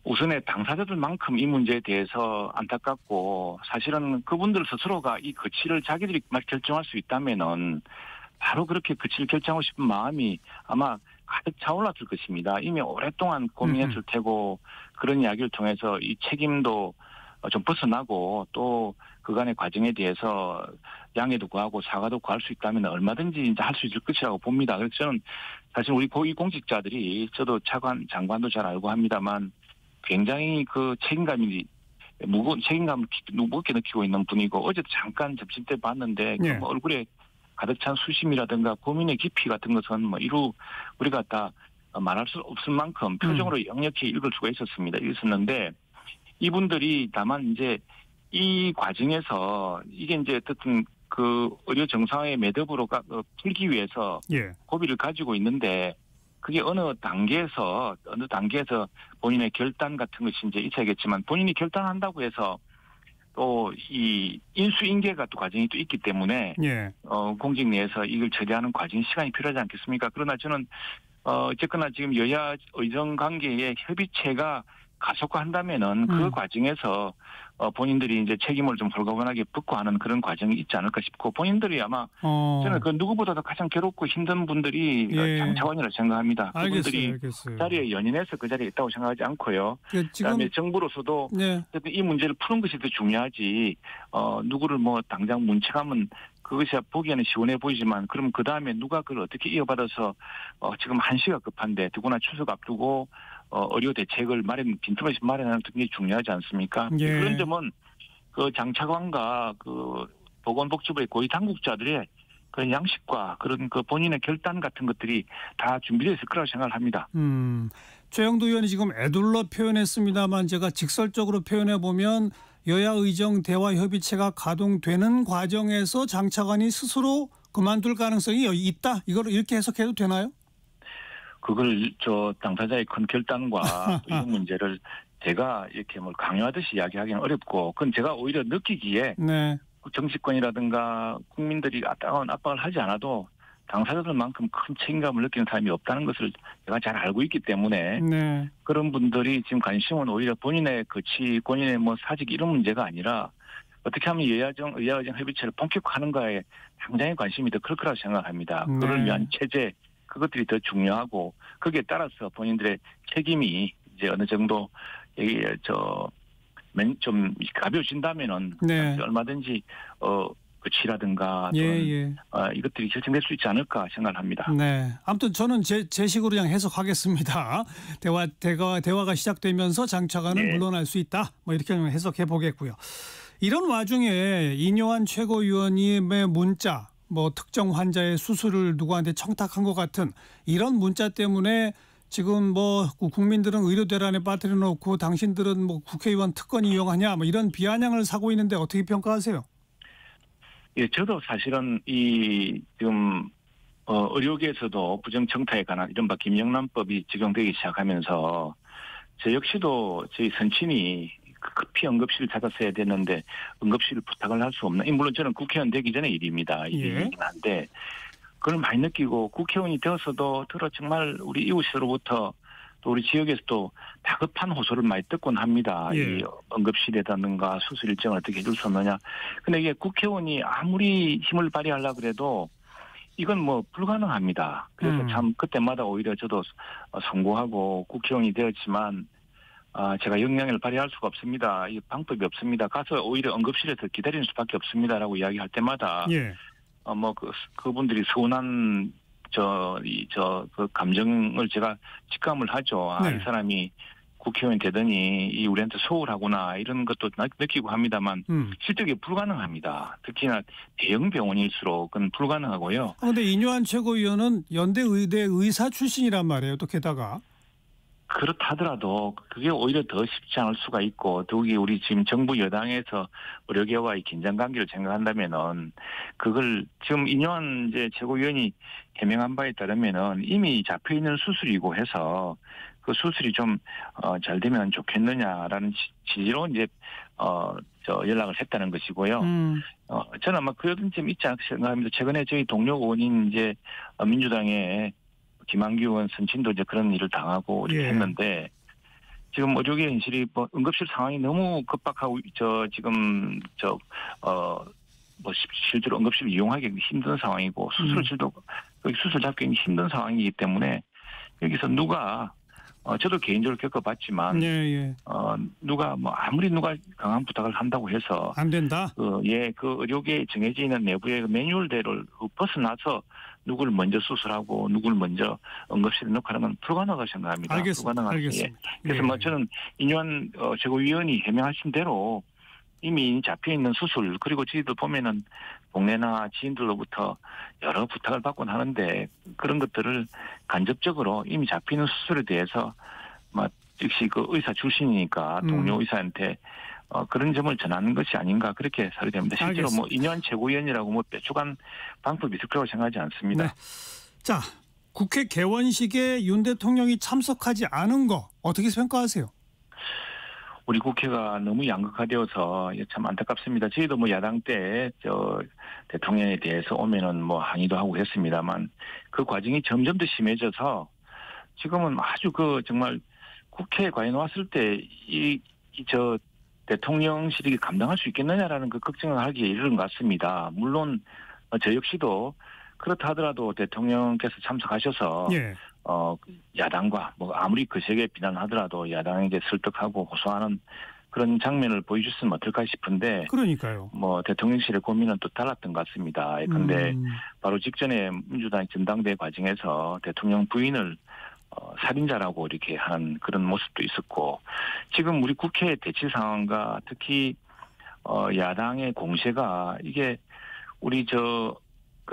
우선에 당사자들만큼 이 문제에 대해서 안타깝고 사실은 그분들 스스로가 이 거취를 자기들이 결정할 수 있다면은 바로 그렇게 거취를 결정하고 싶은 마음이 아마 가득 차올랐을 것입니다. 이미 오랫동안 고민했을 테고 그런 이야기를 통해서 이 책임도 좀 벗어나고 또 그간의 과정에 대해서 양해도 구하고 사과도 구할 수 있다면 얼마든지 이제 할 수 있을 것이라고 봅니다. 그래서 저는 사실 우리 고위 공직자들이 저도 장관도 잘 알고 합니다만 굉장히 그 책임감을 무겁게 느끼고 있는 분이고 어제도 잠깐 점심 때 봤는데 그 뭐 얼굴에 가득 찬 수심이라든가 고민의 깊이 같은 것은 뭐 우리가 다 말할 수 없을 만큼 표정으로 역력히 읽을 수가 있었는데 이분들이 다만 이제 이 과정에서 이게 이제 어쨌든 그 의료 정상화의 매듭으로 풀기 위해서 고비를 가지고 있는데 그게 어느 단계에서 본인의 결단 같은 것이 이제 있어야겠지만 본인이 결단한다고 해서 또 이 인수인계가 또 과정이 또 있기 때문에 공직 내에서 이걸 처리하는 과정이 시간이 필요하지 않겠습니까? 그러나 저는 어쨌거나 지금 여야 의정 관계의 협의체가 가속화한다면은 그 과정에서 본인들이 이제 책임을 좀 홀가분하게 벗고 하는 그런 과정이 있지 않을까 싶고 본인들이 아마 저는 그 누구보다도 가장 괴롭고 힘든 분들이 장차관이라고 생각합니다. 그분들이 그 자리에 연연해서 그 자리에 있다고 생각하지 않고요. 그다음에 정부로서도 이 문제를 푸는 것이 더 중요하지 누구를 뭐 당장 문책하면 그것이 보기에는 시원해 보이지만 그럼 그 다음에 누가 그걸 어떻게 이어받아서 지금 한시가 급한데 더구나 추석 앞두고 의료 대책을 빈틈없이 마련하는 게 중요하지 않습니까? 그런 점은 그 장차관과 그 보건복지부의 고위 당국자들의 그런 양식과 그런 그 본인의 결단 같은 것들이 다 준비되어 있을 거라고 생각을 합니다. 최영도 의원이 지금 애둘러 표현했습니다만 제가 직설적으로 표현해 보면 여야 의정 대화 협의체가 가동되는 과정에서 장차관이 스스로 그만둘 가능성이 있다. 이걸 이렇게 해석해도 되나요? 그걸 당사자의 큰 결단과 이 문제를 제가 이렇게 뭘 강요하듯이 이야기하기는 어렵고 그건 제가 오히려 느끼기에 정치권이라든가 국민들이 따가운 압박을 하지 않아도 당사자들만큼 큰 책임감을 느끼는 사람이 없다는 것을 제가 잘 알고 있기 때문에 그런 분들이 지금 관심은 오히려 본인의 거취, 본인의 뭐 사직 이런 문제가 아니라 어떻게 하면 여야정 협의체를 본격화하는가에 당장의 관심이 더 클 거라고 생각합니다. 그를 위한 체제 그것들이 더 중요하고 거기에 따라서 본인들의 책임이 이제 어느 정도 좀 가벼워진다면은 얼마든지 거취라든가 이것들이 결정될 수 있지 않을까 생각을 합니다. 아무튼 저는 제 식으로 그냥 해석하겠습니다. 대화가 시작되면서 장차관은 물러날 수 있다. 뭐 이렇게 해석해 보겠고요. 이런 와중에 이뇨한 최고위원님의 문자, 뭐 특정 환자의 수술을 누구한테 청탁한 것 같은 이런 문자 때문에 지금 뭐 국민들은 의료 대란에 빠뜨려 놓고 당신들은 뭐 국회의원 특권 이용하냐 뭐 이런 비아냥을 사고 있는데 어떻게 평가하세요? 저도 사실은 지금 의료계에서도 부정청탁에 관한 이른바 김영란법이 적용되기 시작하면서 저 역시도 저희 선친이 급히 응급실을 찾았어야 됐는데 응급실을 부탁을 할 수 없는 물론 저는 국회의원 되기 전의 일입니다. 이게 일이긴 한데 그걸 많이 느끼고 국회의원이 되어서도 정말 우리 이웃으로부터 또 우리 지역에서도 다급한 호소를 많이 듣곤 합니다. 이 응급실이라든가 수술 일정을 어떻게 해줄 수 없느냐. 근데 이게 국회의원이 아무리 힘을 발휘하려고 그래도 이건 뭐 불가능합니다. 그래서 참 그때마다 오히려 저도 송구하고 국회의원이 되었지만 제가 역량을 발휘할 수가 없습니다. 이 방법이 없습니다. 가서 오히려 응급실에서 기다리는 수밖에 없습니다라고 이야기할 때마다 예. 그분들이 서운한 그 감정을 제가 직감을 하죠. 네. 이 사람이 국회의원이 되더니 이 우리한테 소홀하구나 이런 것도 느끼고 합니다만 실적이 불가능합니다. 특히나 대형 병원일수록 그건 불가능하고요. 그런데 이뇨한 최고위원은 연대 의대 의사 출신이란 말이에요. 또 게다가. 그렇다 하더라도 그게 오히려 더 쉽지 않을 수가 있고 더욱이 우리 지금 정부 여당에서 의료계와의 긴장관계를 생각한다면은 그걸 지금 이뇨한 이제 최고위원이 해명한 바에 따르면은 이미 잡혀 있는 수술이고 해서 그 수술이 좀 잘 되면 좋겠느냐라는 취지로 이제 연락을 했다는 것이고요. 저는 아마 그런 점이 있지 않을까 생각합니다. 최근에 저희 동료 의원인 이제 민주당의 김한규 의원 선친도 이제 그런 일을 당하고 이렇게 했는데 지금 의료계 현실이 응급실 상황이 너무 급박하고 실제로 응급실을 이용하기 누가 상황이고 수술 잡기 힘든 상황이기 때문에 여기서 누가 저도 개인적으로 겪어봤지만 누가 아무리 강한 부탁을 한다고 해서 안 된다. 그 의료계에 정해져 있는 내부의 매뉴얼대로 벗어나서 누구를 먼저 수술하고 누구를 먼저 응급실에 넣고 하는 건 불가능하다고 생각합니다. 알겠습니다. 그래서 저는 인유한 최고위원이 해명하신 대로 이미 잡혀 있는 수술 그리고 저희들 보면은 동네나 지인들로부터 여러 부탁을 받곤 하는데 그런 것들을 간접적으로 이미 잡히는 수술에 대해서 역시 그 의사 출신이니까 동료 의사한테 그런 점을 전하는 것이 아닌가 그렇게 사례 됩니다. 실제로 알겠습니다. 인유한 최고위원이라고 빼앗겨간 방법이 있을 거라고 생각하지 않습니다. 네. 자, 국회 개원식에 윤 대통령이 참석하지 않은 거 어떻게 평가하세요? 우리 국회가 너무 양극화되어서 참 안타깝습니다. 저희도 야당 때 대통령에 대해서 오면은 항의도 하고 했습니다만 그 과정이 점점 더 심해져서 지금은 아주 정말 국회에 과연 왔을 때 대통령실이 감당할 수 있겠느냐라는 그 걱정을 하기에 이르는 것 같습니다. 물론 저 역시도 그렇다 하더라도 대통령께서 참석하셔서 야당과 아무리 거세게 비난하더라도 야당에게 설득하고 호소하는 그런 장면을 보여줬으면 어떨까 싶은데 그러니까요. 대통령실의 고민은 또 달랐던 것 같습니다. 그런데 바로 직전에 민주당 전당대회 과정에서 대통령 부인을 살인자라고 이렇게 하는 그런 모습도 있었고 지금 우리 국회 대치 상황과 특히 야당의 공세가 이게 우리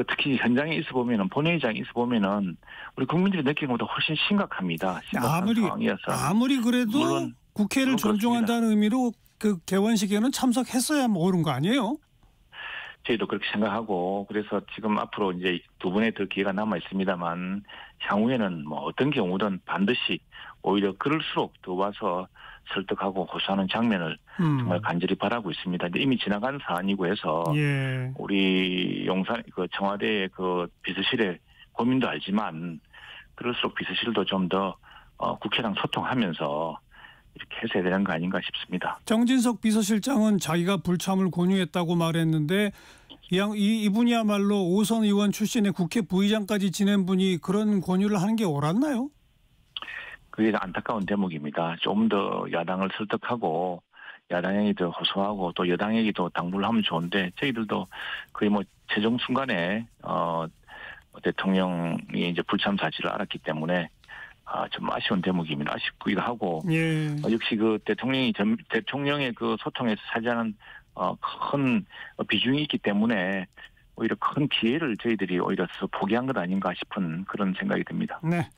특히 현장에 있어 보면은 본회의장에 있어 보면은 우리 국민들이 느끼는 것보다 훨씬 심각합니다. 심각한 상황이어서 아무리 그래도 물론 국회를 존중한다는 의미로 그 개원식에는 참석했어야 옳은 거 아니에요? 저희도 그렇게 생각하고 그래서 지금 앞으로 이제 두 번의 더 기회가 남아 있습니다만 향후에는 어떤 경우든 반드시 오히려 그럴수록 더 와서 설득하고 호소하는 장면을 정말 간절히 바라고 있습니다. 근데 이미 지나간 사안이고 해서 우리 용산 청와대의 비서실의 고민도 알지만 그럴수록 비서실도 좀 더 국회랑 소통하면서 이렇게 해서야 되는 거 아닌가 싶습니다. 정진석 비서실장은 자기가 불참을 권유했다고 말했는데 이분이야말로 5선 의원 출신의 국회 부의장까지 지낸 분이 그런 권유를 하는 게 옳았나요? 그게 안타까운 대목입니다. 좀 더 야당을 설득하고 야당에게도 호소하고 또 여당에게도 당부를 하면 좋은데 저희들도 거의 최종 순간에 대통령이 이제 불참 사실을 알았기 때문에 좀 아쉬운 대목입니다. 아쉽기도 하고 역시 대통령의 그 소통에서 차지하는 큰 비중이 있기 때문에 오히려 큰 기회를 저희들이 오히려 포기한 것 아닌가 싶은 그런 생각이 듭니다. 네.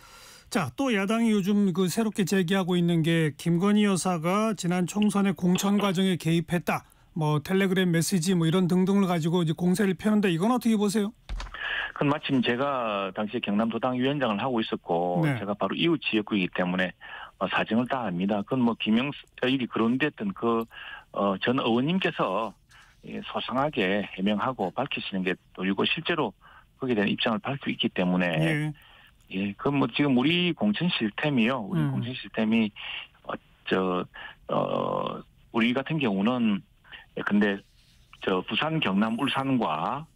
자, 또 야당이 요즘 새롭게 제기하고 있는 게 김건희 여사가 지난 총선의 공천 과정에 개입했다. 텔레그램 메시지 이런 등등을 가지고 이제 공세를 펴는데 이건 어떻게 보세요? 그건 마침 제가 당시에 경남도당 위원장을 하고 있었고 제가 바로 이웃 지역구이기 때문에 사정을 다 압니다. 그건 일이 거론됐던 전 의원님께서 소상하게 해명하고 밝히시는 게 또이고 실제로 거기에 대한 입장을 밝히고 있기 때문에 그건 지금 우리 공천 시스템이요. 우리 공천 시스템이 우리 같은 경우는 근데 부산, 경남, 울산과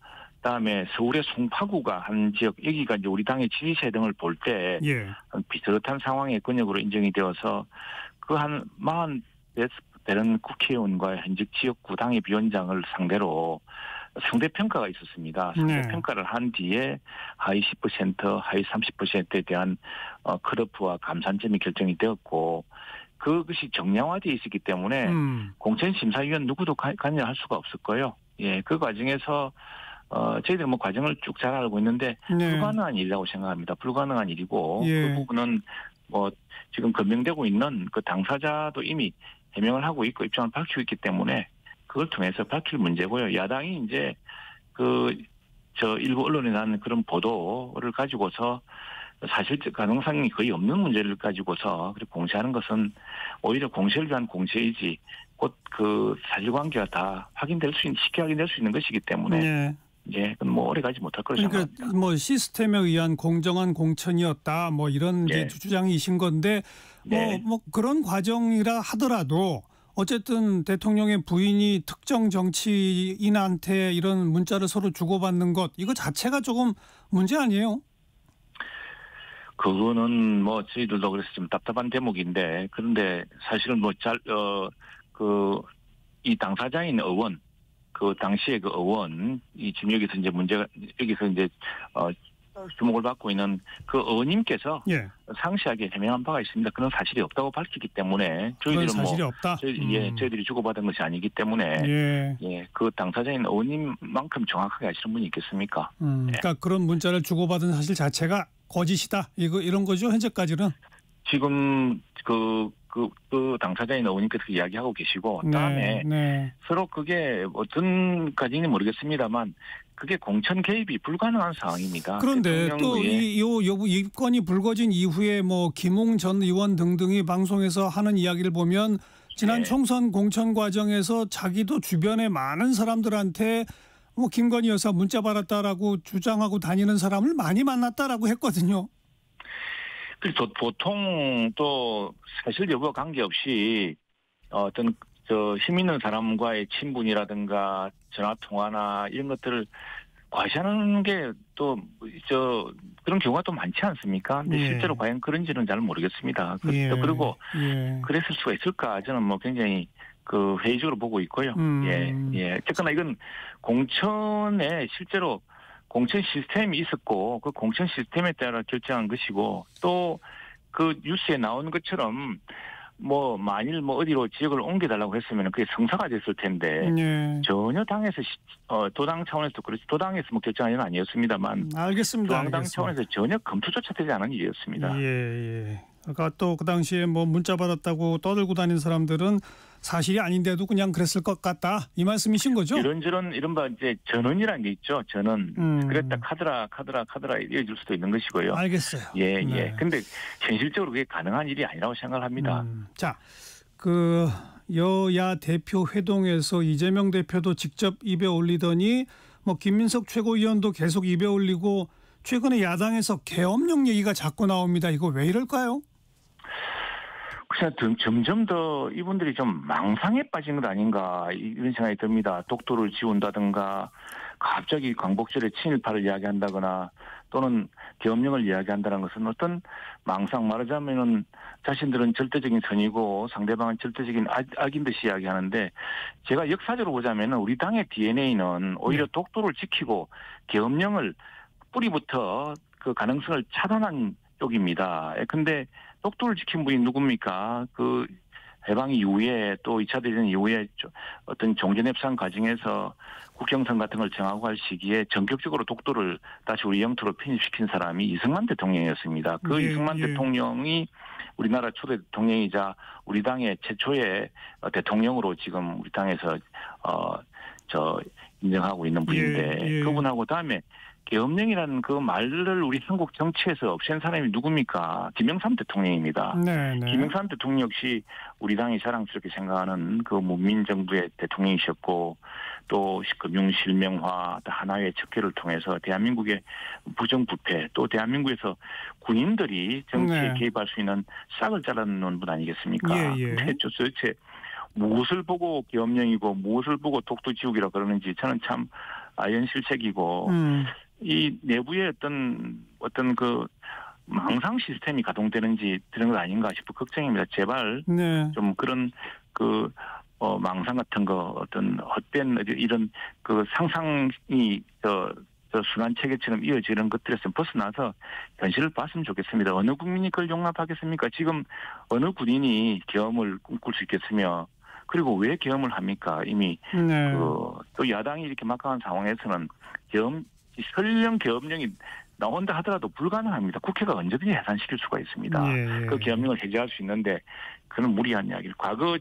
그다음에 서울의 송파구가 한 지역 여기가 이제 우리 당의 지지세 등을 볼 때 예. 비슷한 상황의 권역으로 인정이 되어서 그 한 40되는 국회의원과 현직 지역구 당협위원장을 상대로 상대평가가 있었습니다. 상대평가를 한 뒤에 하위 10%, 하위 30%에 대한 컷오프와 감산점이 결정이 되었고 그것이 정량화되어 있었기 때문에 공천심사위원 누구도 관여할 수가 없었고요. 예, 그 과정에서 저희들은 뭐 과정을 쭉 잘 알고 있는데 불가능한 일이라고 생각합니다. 불가능한 일이고 그 부분은 뭐 지금 검명되고 있는 그 당사자도 이미 해명을 하고 있고 입장을 밝히고 있기 때문에 그걸 통해서 밝힐 문제고요. 야당이 이제 일부 언론에 난 그런 보도를 가지고서 사실적 가능성이 거의 없는 문제를 가지고서 그렇게 공세하는 것은 오히려 공세를 위한 공세이지 곧 그 사실관계가 다 쉽게 확인될 수 있는 것이기 때문에 예, 뭐 오래 가지 못할 거로 생각합니다. 그러니까 뭐 시스템에 의한 공정한 공천이었다, 뭐 이런 이제 주장이신 건데 뭐 그런 과정이라 하더라도 어쨌든 대통령의 부인이 특정 정치인한테 이런 문자를 서로 주고받는 것 이거 자체가 조금 문제 아니에요? 그거는 뭐 저희들도 그래서 좀 답답한 대목인데 그런데 사실은 뭐 이 당사자인 의원 그 당시에 그 의원 지금 여기서 이제 문제가 여기서 이제 주목을 받고 있는 그 의원님께서 상세하게 해명한 바가 있습니다. 그런 사실이 없다고 밝히기 때문에 저희들은 사실이 없다. 저희들이 주고받은 것이 아니기 때문에 그 당사자인 의원님만큼 정확하게 아시는 분이 있겠습니까? 그러니까 그런 문자를 주고받은 사실 자체가 거짓이다. 이런 거죠 현재까지는. 지금 그 당사자인 의원님께서 이야기하고 계시고 그다음에 서로 그게 어떤까지는 모르겠습니다만 그게 공천 개입이 불가능한 상황입니다. 그런데 또 이 건이 불거진 이후에 뭐 김웅 전 의원 등등이 방송에서 하는 이야기를 보면 지난 총선 공천 과정에서 자기도 주변에 많은 사람들한테 뭐 김건희 여사 문자 받았다라고 주장하고 다니는 사람을 많이 만났다라고 했거든요. 그래서 보통 또 사실 여부와 관계없이 어떤 힘 있는 사람과의 친분이라든가 전화 통화나 이런 것들을 과시하는 게 또 그런 경우가 또 많지 않습니까? 근데 실제로 과연 그런지는 잘 모르겠습니다. 그리고 그랬을 수가 있을까 저는 뭐 굉장히 회의적으로 보고 있고요. 어쨌거나 이건 공천에 실제로 공천 시스템이 있었고 그 공천 시스템에 따라 결정한 것이고 또 그 뉴스에 나온 것처럼 뭐 만일 뭐 어디로 지역을 옮겨달라고 했으면 그게 성사가 됐을 텐데 전혀 당에서 도당 차원에서 그렇지 도당에서 뭐 결정한 일은 아니었습니다만 알겠습니다. 중앙당 차원에서 전혀 검토조차 되지 않은 일이었습니다. 그러니까 또 그 당시에 뭐 문자 받았다고 떠들고 다니는 사람들은 사실이 아닌데도 그냥 그랬을 것 같다 이 말씀이신 거죠? 이런저런 이른바 이제 전언이라는 게 있죠. 전언. 그랬다 카드라 이어질 수도 있는 것이고요. 알겠어요. 근데 현실적으로 그게 가능한 일이 아니라고 생각을 합니다. 자, 그 여야 대표 회동에서 이재명 대표도 직접 입에 올리더니 뭐 김민석 최고위원도 계속 입에 올리고 최근에 야당에서 계엄령 얘기가 자꾸 나옵니다. 이거 왜 이럴까요? 그냥 점점 더 이분들이 좀 망상에 빠진 것 아닌가 이런 생각이 듭니다. 독도를 지운다든가 갑자기 광복절에 친일파를 이야기한다거나 또는 계엄령을 이야기한다는 것은 어떤 망상 말하자면은 자신들은 절대적인 선이고 상대방은 절대적인 악인 듯이 이야기하는데 제가 역사적으로 보자면은 우리 당의 DNA는 오히려 독도를 지키고 계엄령을 뿌리부터 그 가능성을 차단한 쪽입니다. 근데 독도를 지킨 분이 누굽니까? 그 해방 이후에 또 2차 대전 이후에 어떤 종전협상 과정에서 국경선 같은 걸 정하고 할 시기에 전격적으로 독도를 다시 우리 영토로 편입시킨 사람이 이승만 대통령이었습니다. 그 이승만 대통령이 우리나라 초대 대통령이자 우리 당의 최초의 대통령으로 지금 우리 당에서 인정하고 있는 분인데 그분하고 다음에 계엄령이라는 그 말을 우리 한국 정치에서 없앤 사람이 누굽니까? 김영삼 대통령입니다. 김영삼 대통령 역시 우리 당이 자랑스럽게 생각하는 그 문민정부의 대통령이셨고 또 금융실명화, 하나의 척결을 통해서 대한민국의 부정부패 또 대한민국에서 군인들이 정치에 개입할 수 있는 싹을 잘라놓은 분 아니겠습니까? 근데 도대체 무엇을 보고 계엄령이고 무엇을 보고 독도 지우기라 그러는지 저는 참 실책이고 이 내부에 어떤 그 망상 시스템이 가동되는지 그런 거 아닌가 싶어 걱정입니다. 제발 네. 좀 그런 그 망상 같은 거 어떤 헛된 이런 그 상상이 저 순환 체계처럼 이어지는 것들에서 벗어나서 현실을 봤으면 좋겠습니다. 어느 국민이 그걸 용납하겠습니까? 지금 어느 군인이 계엄을 꿈꿀 수 있겠으며 그리고 왜 계엄을 합니까? 이미 네. 또 야당이 이렇게 막강한 상황에서는 설령 계엄령이 나온다 하더라도 불가능합니다. 국회가 언제든지 해산시킬 수가 있습니다. 예. 그 계엄령을 해제할 수 있는데 그는 무리한 이야기를. 과거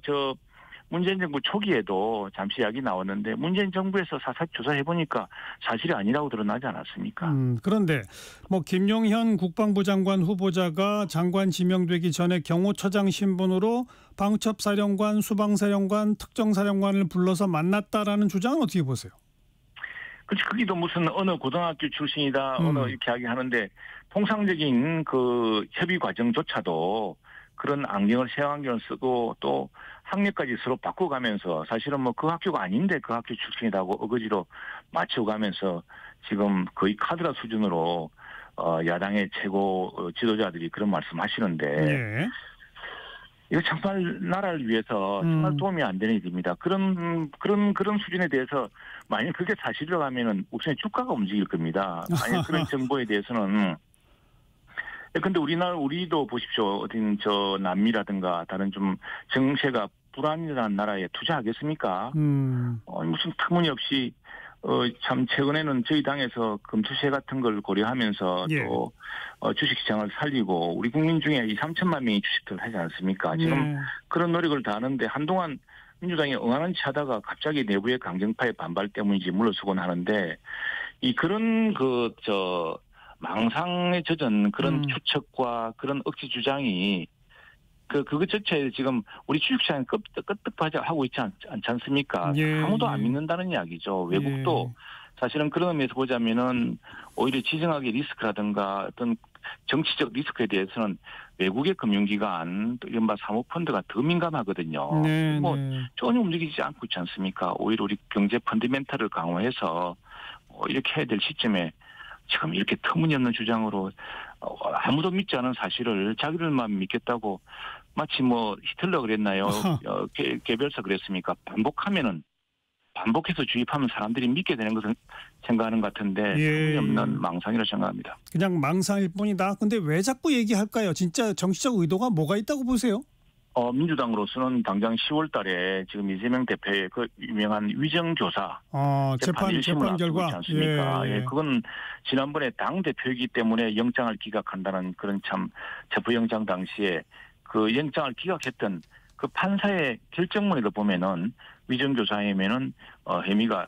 문재인 정부 초기에도 잠시 이야기 나왔는데 문재인 정부에서 사실 조사해보니까 사실이 아니라고 드러나지 않았습니까? 그런데 뭐 김용현 국방부 장관 후보자가 장관 지명되기 전에 경호처장 신분으로 방첩사령관, 수방사령관, 특정사령관을 불러서 만났다라는 주장은 어떻게 보세요? 그렇지, 거기도 무슨 어느 고등학교 출신이다, 어느 이렇게 이야기하는데 통상적인 그 협의 과정조차도 그런 새 안경을 쓰고 또 학력까지 서로 바꿔가면서 사실은 뭐 그 학교가 아닌데 그 학교 출신이라고 어거지로 맞춰가면서 지금 거의 카드라 수준으로 야당의 최고 지도자들이 그런 말씀하시는데 네. 이거 정말 나라를 위해서 정말 도움이 안 되는 일입니다. 그런 수준에 대해서 만약 그게 사실이라고 하면은 우선 주가가 움직일 겁니다. 만약 그런 정보에 대해서는. 근데 우리도 보십시오. 어딘 남미라든가 다른 좀 정세가 불안한 나라에 투자하겠습니까? 무슨 터무니없이 참 최근에는 저희 당에서 금투세 같은 걸 고려하면서 예. 또 주식시장을 살리고 우리 국민 중에 3천만 명이 주식을 하지 않습니까? 지금 예. 그런 노력을 다 하는데 한동안 민주당이 응하는치 하다가 갑자기 내부의 강경파의 반발 때문인지 물러서곤 하는데 그런 망상에 젖은 그런 추측과 그런 억지 주장이 그것 자체에 지금 우리 주식시장이 끄떡하고 있지 않지 않습니까? 예, 아무도 안 믿는다는 이야기죠. 외국도 사실은 그런 의미에서 보자면은 오히려 지정학의 리스크라든가 어떤 정치적 리스크에 대해서는 외국의 금융기관 또 이른바 사모펀드가 더 민감하거든요. 네, 전혀 움직이지 않고 있지 않습니까? 오히려 우리 경제 펀드멘탈을 강화해서 이렇게 해야 될 시점에 지금 이렇게 터무니없는 주장으로 아무도 믿지 않은 사실을 자기들만 믿겠다고 마치 히틀러 그랬나요? 개별사 그랬습니까? 반복해서 주입하면 사람들이 믿게 되는 것을 생각하는 것 같은데 터무니없는 망상이라고 생각합니다. 그냥 망상일 뿐이다. 근데 왜 자꾸 얘기할까요? 진짜 정치적 의도가 뭐가 있다고 보세요? 민주당으로서는 당장 10월 달에 지금 이재명 대표의 그 유명한 위정교사 재판 결과 있지 않습니까? 그건 지난번에 당 대표이기 때문에 영장을 기각한다는 그런 참 체포영장 당시에 그 영장을 기각했던 그 판사의 결정문에도 보면은 위정교사이면은 혐의가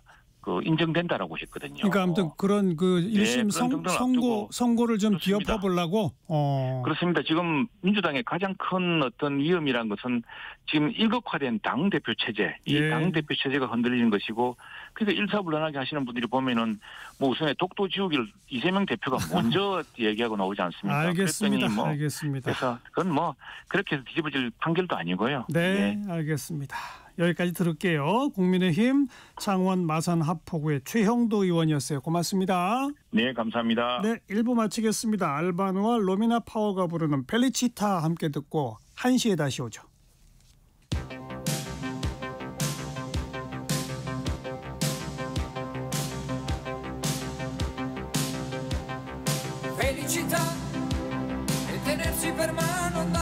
인정된다라고 했거든요. 그러니까 아무튼 그런 1심 선고를 좀 뒤엎어보려고. 그렇습니다. 지금 민주당의 가장 큰 어떤 위험이란 것은 지금 일극화된 당 대표 체제, 이 당 대표 체제가 흔들리는 것이고, 그러니까 일사불란하게 하시는 분들이 보면은 우선에 독도 지우기를 이재명 대표가 먼저 얘기하고 나오지 않습니까? 알겠습니다. 알겠습니다. 그래서 그건 그렇게 해서 뒤집어질 판결도 아니고요. 네, 알겠습니다. 여기까지 들을게요. 국민의힘 창원 마산 합포구의 최형도 의원이었어요. 고맙습니다. 네, 감사합니다. 네, 1부 마치겠습니다. 알바노와 로미나 파워가 부르는 펠리치타 함께 듣고 1시에 다시 오죠. Felicità e tenersi per mano